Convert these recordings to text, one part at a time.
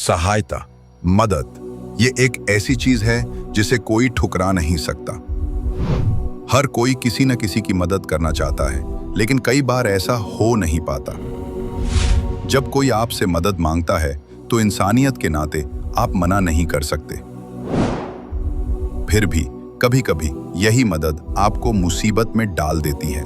सहायता, मदद, ये एक ऐसी चीज है जिसे कोई ठुकरा नहीं सकता। हर कोई किसी न किसी की मदद करना चाहता है, लेकिन कई बार ऐसा हो नहीं पाता। जब कोई आपसे मदद मांगता है तो इंसानियत के नाते आप मना नहीं कर सकते। फिर भी कभी-कभी यही मदद आपको मुसीबत में डाल देती है।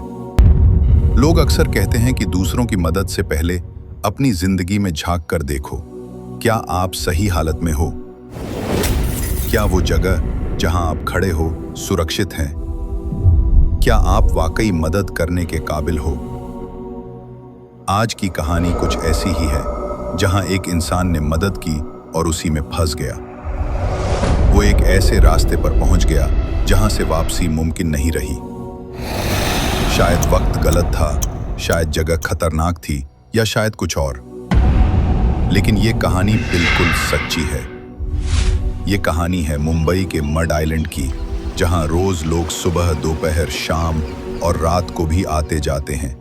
लोग अक्सर कहते हैं कि दूसरों की मदद से पहले अपनी जिंदगी में झांक कर देखो, क्या आप सही हालत में हो? क्या वो जगह जहां आप खड़े हो सुरक्षित है? क्या आप वाकई मदद करने के काबिल हो? आज की कहानी कुछ ऐसी ही है, जहां एक इंसान ने मदद की और उसी में फंस गया। वो एक ऐसे रास्ते पर पहुंच गया जहां से वापसी मुमकिन नहीं रही। शायद वक्त गलत था, शायद जगह खतरनाक थी, या शायद कुछ और। लेकिन ये कहानी बिल्कुल सच्ची है। ये कहानी है मुंबई के मड आइलैंड की, जहां रोज लोग सुबह, दोपहर, शाम और रात को भी आते जाते हैं।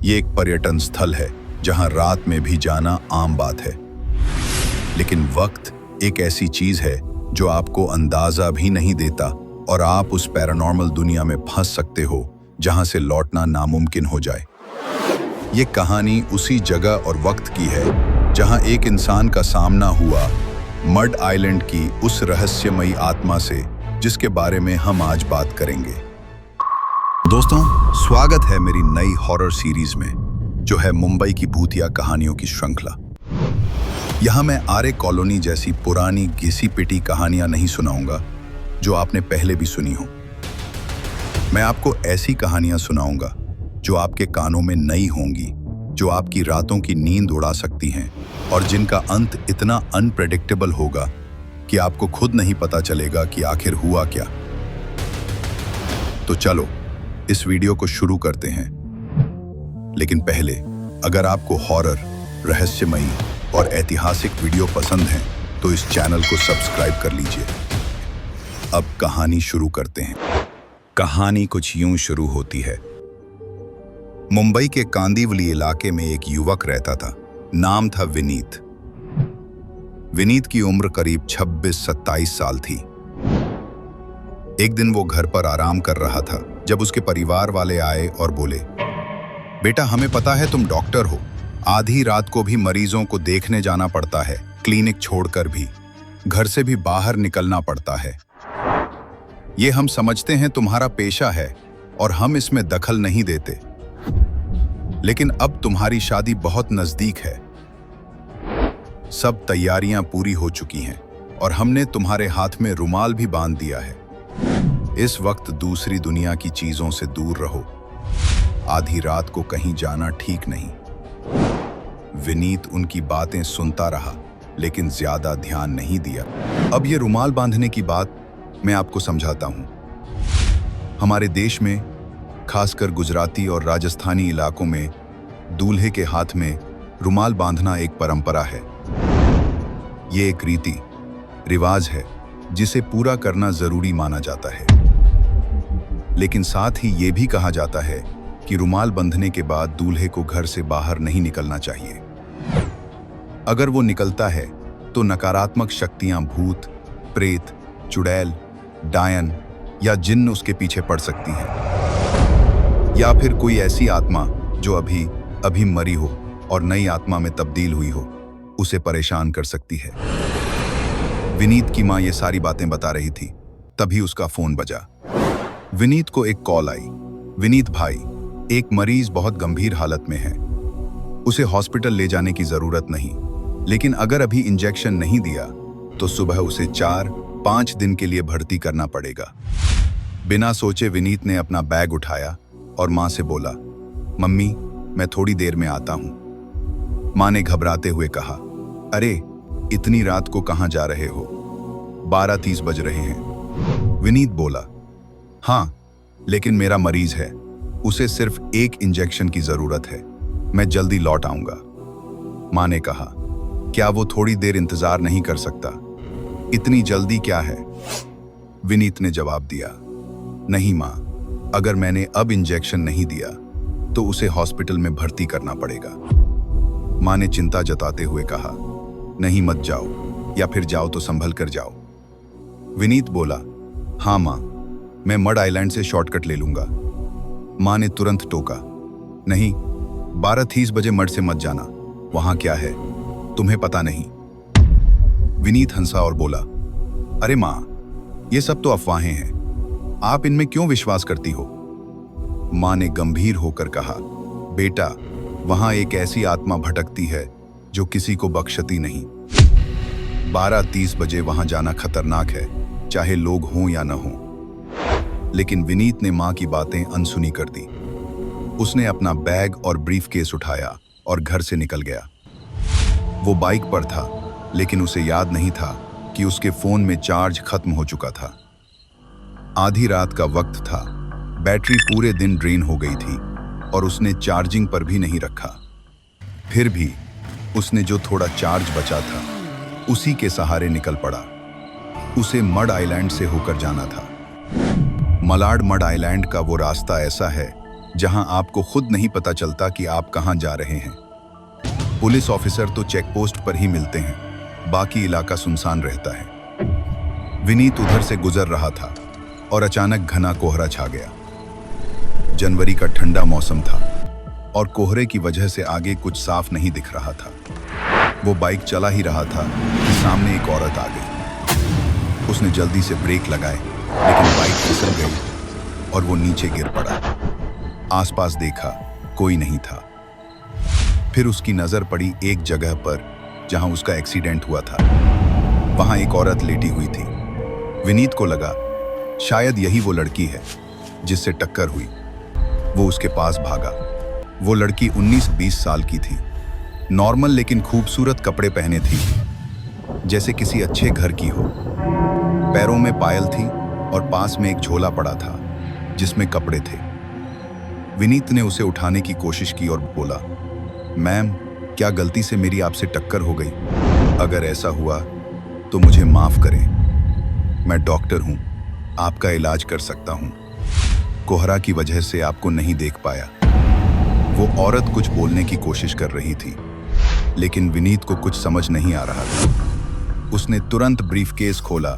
ये एक पर्यटन स्थल है जहां रात में भी जाना आम बात है। लेकिन वक्त एक ऐसी चीज है जो आपको अंदाजा भी नहीं देता और आप उस पैरानॉर्मल दुनिया में फंस सकते हो जहां से लौटना नामुमकिन हो जाए। ये कहानी उसी जगह और वक्त की है जहां एक इंसान का सामना हुआ मड आइलैंड की उस रहस्यमयी आत्मा से, जिसके बारे में हम आज बात करेंगे। दोस्तों, स्वागत है मेरी नई हॉरर सीरीज में, जो है मुंबई की भूतिया कहानियों की श्रृंखला। यहां मैं आरे कॉलोनी जैसी पुरानी घिसी पिटी कहानियां नहीं सुनाऊंगा जो आपने पहले भी सुनी हो। मैं आपको ऐसी कहानियां सुनाऊंगा जो आपके कानों में नई होंगी, जो आपकी रातों की नींद उड़ा सकती हैं और जिनका अंत इतना अनप्रेडिक्टेबल होगा कि आपको खुद नहीं पता चलेगा कि आखिर हुआ क्या। तो चलो इस वीडियो को शुरू करते हैं। लेकिन पहले, अगर आपको हॉरर, रहस्यमयी और ऐतिहासिक वीडियो पसंद हैं तो इस चैनल को सब्सक्राइब कर लीजिए। अब कहानी शुरू करते हैं। कहानी कुछ यूं शुरू होती है। मुंबई के कांदिवली इलाके में एक युवक रहता था। नाम था विनीत। विनीत की उम्र करीब 26-27 साल थी। एक दिन वो घर पर आराम कर रहा था जब उसके परिवार वाले आए और बोले, बेटा, हमें पता है तुम डॉक्टर हो, आधी रात को भी मरीजों को देखने जाना पड़ता है, क्लिनिक छोड़कर भी, घर से भी बाहर निकलना पड़ता है। ये हम समझते हैं तुम्हारा पेशा है और हम इसमें दखल नहीं देते, लेकिन अब तुम्हारी शादी बहुत नजदीक है। सब तैयारियां पूरी हो चुकी हैं और हमने तुम्हारे हाथ में रुमाल भी बांध दिया है। इस वक्त दूसरी दुनिया की चीजों से दूर रहो। आधी रात को कहीं जाना ठीक नहीं। विनीत उनकी बातें सुनता रहा, लेकिन ज्यादा ध्यान नहीं दिया। अब ये रुमाल बांधने की बात मैं आपको समझाता हूं। हमारे देश में, खासकर गुजराती और राजस्थानी इलाकों में, दूल्हे के हाथ में रुमाल बांधना एक परंपरा है। ये एक रीति रिवाज है जिसे पूरा करना जरूरी माना जाता है। लेकिन साथ ही ये भी कहा जाता है कि रुमाल बंधने के बाद दूल्हे को घर से बाहर नहीं निकलना चाहिए। अगर वो निकलता है तो नकारात्मक शक्तियां, भूत, प्रेत, चुड़ैल, डायन या जिन्न उसके पीछे पड़ सकती हैं, या फिर कोई ऐसी आत्मा जो अभी मरी हो और नई आत्मा में तब्दील हुई हो, उसे परेशान कर सकती है। विनीत की मां ये सारी बातें बता रही थी, तभी उसका फोन बजा। विनीत को एक कॉल आई। विनीत भाई, एक मरीज बहुत गंभीर हालत में है, उसे हॉस्पिटल ले जाने की जरूरत नहीं, लेकिन अगर अभी इंजेक्शन नहीं दिया तो सुबह उसे 4-5 दिन के लिए भर्ती करना पड़ेगा। बिना सोचे विनीत ने अपना बैग उठाया और मां से बोला, मम्मी, मैं थोड़ी देर में आता हूं। मां ने घबराते हुए कहा, अरे इतनी रात को कहां जा रहे हो? 12:30 बज रहे हैं। विनीत बोला, हाँ, लेकिन मेरा मरीज है, उसे सिर्फ एक इंजेक्शन की जरूरत है, मैं जल्दी लौट आऊंगा। मां ने कहा, क्या वो थोड़ी देर इंतजार नहीं कर सकता? इतनी जल्दी क्या है? विनीत ने जवाब दिया, नहीं मां, अगर मैंने अब इंजेक्शन नहीं दिया तो उसे हॉस्पिटल में भर्ती करना पड़ेगा। मां ने चिंता जताते हुए कहा, नहीं मत जाओ, या फिर जाओ तो संभल कर जाओ। विनीत बोला, हाँ माँ, मैं मड आइलैंड से शॉर्टकट ले लूंगा। माँ ने तुरंत टोका, नहीं, 12:30 बजे मड से मत जाना, वहां क्या है तुम्हें पता नहीं। विनीत हंसा और बोला, अरे माँ, ये सब तो अफवाहें हैं, आप इनमें क्यों विश्वास करती हो? माँ ने गंभीर होकर कहा, बेटा, वहां एक ऐसी आत्मा भटकती है जो किसी को बख्शती नहीं। 12:30 बजे वहां जाना खतरनाक है, चाहे लोग हों या न हों। लेकिन विनीत ने मां की बातें अनसुनी कर दी। उसने अपना बैग और ब्रीफकेस उठाया और घर से निकल गया। वो बाइक पर था, लेकिन उसे याद नहीं था कि उसके फोन में चार्ज खत्म हो चुका था। आधी रात का वक्त था, बैटरी पूरे दिन ड्रेन हो गई थी और उसने चार्जिंग पर भी नहीं रखा। फिर भी उसने जो थोड़ा चार्ज बचा था उसी के सहारे निकल पड़ा। उसे मड आइलैंड से होकर जाना था। मलाड मड आइलैंड का वो रास्ता ऐसा है जहां आपको खुद नहीं पता चलता कि आप कहां जा रहे हैं। पुलिस ऑफिसर तो चेकपोस्ट पर ही मिलते हैं, बाकी इलाका सुनसान रहता है। विनीत उधर से गुजर रहा था और अचानक घना कोहरा छा गया। जनवरी का ठंडा मौसम था और कोहरे की वजह से आगे कुछ साफ नहीं दिख रहा था। वो बाइक चला ही रहा था कि सामने एक औरत आ गई। उसने जल्दी से ब्रेक लगाए, लेकिन बाइक फिसल गई और वो नीचे गिर पड़ा। आसपास देखा, कोई नहीं था। फिर उसकी नजर पड़ी एक जगह पर जहां उसका एक्सीडेंट हुआ था। वहां एक औरत लेटी हुई थी। विनीत को लगा शायद यही वो लड़की है जिससे टक्कर हुई। वो उसके पास भागा। वो लड़की 19-20 साल की थी। नॉर्मल लेकिन खूबसूरत कपड़े पहने थी, जैसे किसी अच्छे घर की हो। पैरों में पायल थी और पास में एक झोला पड़ा था जिसमें कपड़े थे। विनीत ने उसे उठाने की कोशिश की और बोला, मैम, क्या गलती से मेरी आपसे टक्कर हो गई? अगर ऐसा हुआ तो मुझे माफ करें। मैं डॉक्टर हूं, आपका इलाज कर सकता हूं। कोहरा की वजह से आपको नहीं देख पाया। वो औरत कुछ बोलने की कोशिश कर रही थी, लेकिन विनीत को कुछ समझ नहीं आ रहा था। उसने तुरंत ब्रीफकेस खोला,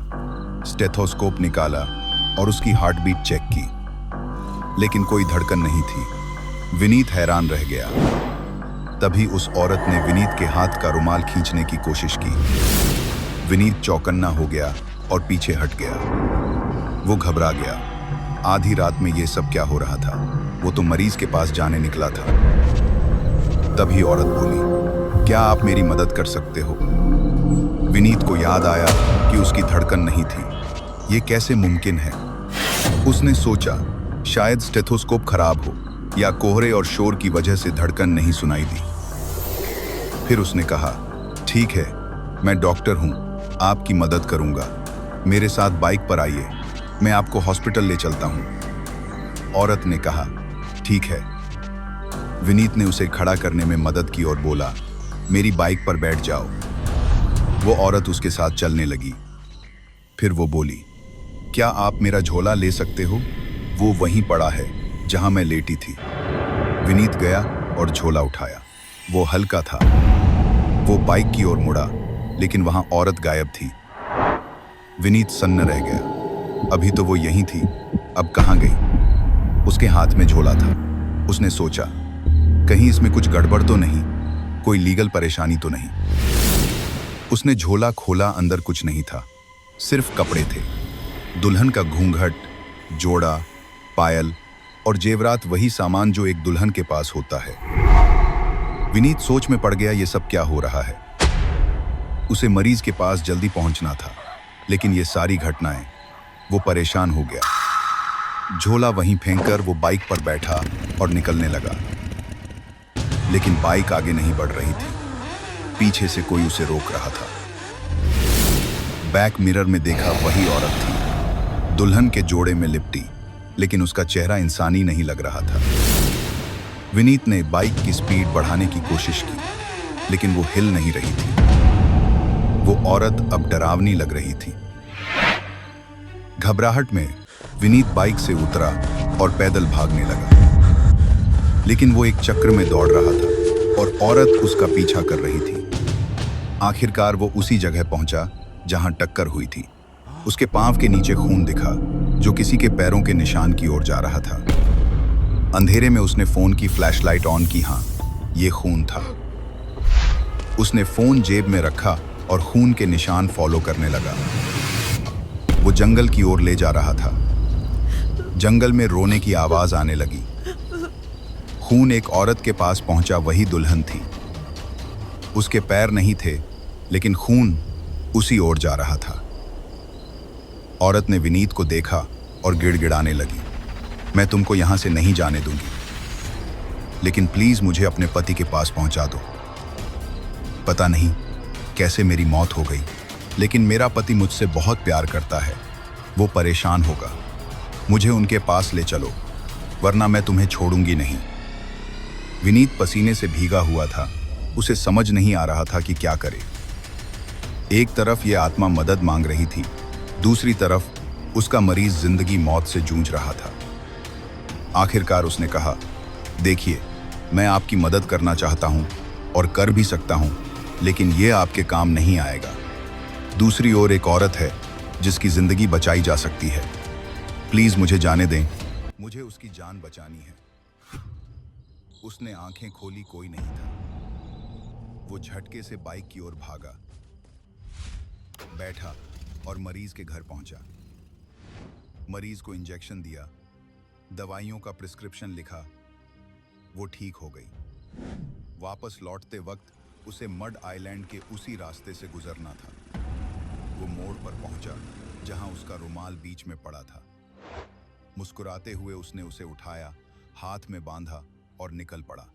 स्टेथोस्कोप निकाला और उसकी हार्टबीट चेक की, लेकिन कोई धड़कन नहीं थी। विनीत हैरान रह गया। तभी उस औरत ने विनीत के हाथ का रुमाल खींचने की कोशिश की। विनीत चौकन्ना हो गया और पीछे हट गया। वो घबरा गया। आधी रात में ये सब क्या हो रहा था? वो तो मरीज के पास जाने निकला था। तभी औरत बोली, क्या आप मेरी मदद कर सकते हो? विनीत को याद आया कि उसकी धड़कन नहीं थी। ये कैसे मुमकिन है? उसने सोचा शायद स्टेथोस्कोप खराब हो या कोहरे और शोर की वजह से धड़कन नहीं सुनाई दी। फिर उसने कहा, ठीक है, मैं डॉक्टर हूं, आपकी मदद करूंगा। मेरे साथ बाइक पर आइए, मैं आपको हॉस्पिटल ले चलता हूं। औरत ने कहा, ठीक है। विनीत ने उसे खड़ा करने में मदद की और बोला, मेरी बाइक पर बैठ जाओ। वो औरत उसके साथ चलने लगी। फिर वो बोली, क्या आप मेरा झोला ले सकते हो? वो वहीं पड़ा है जहां मैं लेटी थी। विनीत गया और झोला उठाया। वो हल्का था। वो बाइक की ओर मुड़ा, लेकिन वहां औरत गायब थी। विनीत सन्न रह गया। अभी तो वो यहीं थी, अब कहां गई? उसके हाथ में झोला था। उसने सोचा, कहीं इसमें कुछ गड़बड़ तो नहीं, कोई लीगल परेशानी तो नहीं। उसने झोला खोला, अंदर कुछ नहीं था, सिर्फ कपड़े थे। दुल्हन का घूंघट, जोड़ा, पायल और जेवरात, वही सामान जो एक दुल्हन के पास होता है। विनीत सोच में पड़ गया, ये सब क्या हो रहा है? उसे मरीज के पास जल्दी पहुंचना था, लेकिन ये सारी घटनाएं, वो परेशान हो गया। झोला वहीं फेंककर वो बाइक पर बैठा और निकलने लगा, लेकिन बाइक आगे नहीं बढ़ रही थी। पीछे से कोई उसे रोक रहा था। बैक मिरर में देखा, वही औरत थी, दुल्हन के जोड़े में लिपटी, लेकिन उसका चेहरा इंसानी नहीं लग रहा था। विनीत ने बाइक की स्पीड बढ़ाने की कोशिश की, लेकिन वो हिल नहीं रही थी। वो औरत अब डरावनी लग रही थी। घबराहट में विनीत बाइक से उतरा और पैदल भागने लगा, लेकिन वो एक चक्र में दौड़ रहा था और औरत उसका पीछा कर रही थी। आखिरकार वो उसी जगह पहुंचा जहां टक्कर हुई थी। उसके पांव के नीचे खून दिखा, जो किसी के पैरों के निशान की ओर जा रहा था। अंधेरे में उसने फोन की फ्लैशलाइट ऑन की। हाँ, ये खून था। उसने फोन जेब में रखा और खून के निशान फॉलो करने लगा। वो जंगल की ओर ले जा रहा था। जंगल में रोने की आवाज आने लगी। खून एक औरत के पास पहुंचा, वही दुल्हन थी। उसके पैर नहीं थे, लेकिन खून उसी ओर जा रहा था। औरत ने विनीत को देखा और गिड़गिड़ाने लगी, मैं तुमको यहां से नहीं जाने दूंगी, लेकिन प्लीज मुझे अपने पति के पास पहुंचा दो। पता नहीं कैसे मेरी मौत हो गई, लेकिन मेरा पति मुझसे बहुत प्यार करता है। वो परेशान होगा। मुझे उनके पास ले चलो, वरना मैं तुम्हें छोड़ूंगी नहीं। विनीत पसीने से भीगा हुआ था। उसे समझ नहीं आ रहा था कि क्या करे। एक तरफ ये आत्मा मदद मांग रही थी, दूसरी तरफ उसका मरीज जिंदगी मौत से जूझ रहा था। आखिरकार उसने कहा, देखिए, मैं आपकी मदद करना चाहता हूं और कर भी सकता हूं, लेकिन ये आपके काम नहीं आएगा। दूसरी ओर एक औरत है जिसकी जिंदगी बचाई जा सकती है। प्लीज मुझे जाने दें, मुझे उसकी जान बचानी है। उसने आंखें खोली, कोई नहीं था। वो झटके से बाइक की ओर भागा, बैठा और मरीज के घर पहुंचा। मरीज को इंजेक्शन दिया, दवाइयों का प्रिस्क्रिप्शन लिखा। वो ठीक हो गई। वापस लौटते वक्त उसे मड आइलैंड के उसी रास्ते से गुजरना था। वो मोड़ पर पहुंचा जहां उसका रुमाल बीच में पड़ा था। मुस्कुराते हुए उसने उसे उठाया, हाथ में बांधा और निकल पड़ा।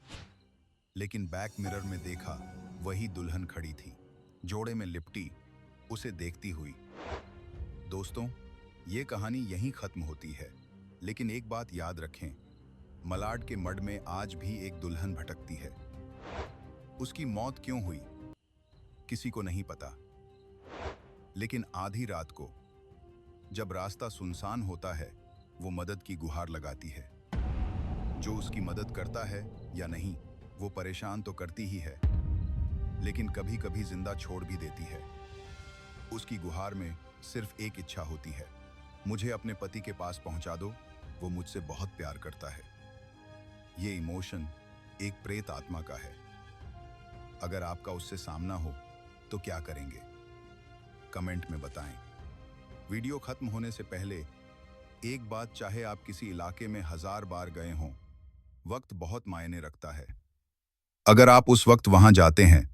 लेकिन बैक मिरर में देखा, वही दुल्हन खड़ी थी, जोड़े में लिपटी, उसे देखती हुई। दोस्तों, ये कहानी यहीं खत्म होती है, लेकिन एक बात याद रखें, मलाड के मड में आज भी एक दुल्हन भटकती है। उसकी मौत क्यों हुई, किसी को नहीं पता, लेकिन आधी रात को जब रास्ता सुनसान होता है, वो मदद की गुहार लगाती है। जो उसकी मदद करता है या नहीं, वो परेशान तो करती ही है, लेकिन कभी कभी जिंदा छोड़ भी देती है। उसकी गुहार में सिर्फ एक इच्छा होती है, मुझे अपने पति के पास पहुंचा दो, वो मुझसे बहुत प्यार करता है। ये इमोशन एक प्रेत आत्मा का है। अगर आपका उससे सामना हो तो क्या करेंगे, कमेंट में बताएं। वीडियो खत्म होने से पहले एक बात, चाहे आप किसी इलाके में 1000 बार गए हों, वक्त बहुत मायने रखता है। अगर आप उस वक्त वहां जाते हैं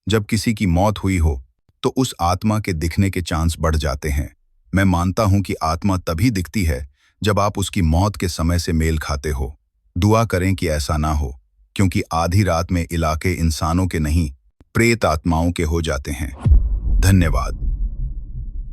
जब किसी की मौत हुई हो, तो उस आत्मा के दिखने के चांस बढ़ जाते हैं। मैं मानता हूं कि आत्मा तभी दिखती है जब आप उसकी मौत के समय से मेल खाते हो। दुआ करें कि ऐसा ना हो, क्योंकि आधी रात में इलाके इंसानों के नहीं, प्रेत आत्माओं के हो जाते हैं। धन्यवाद।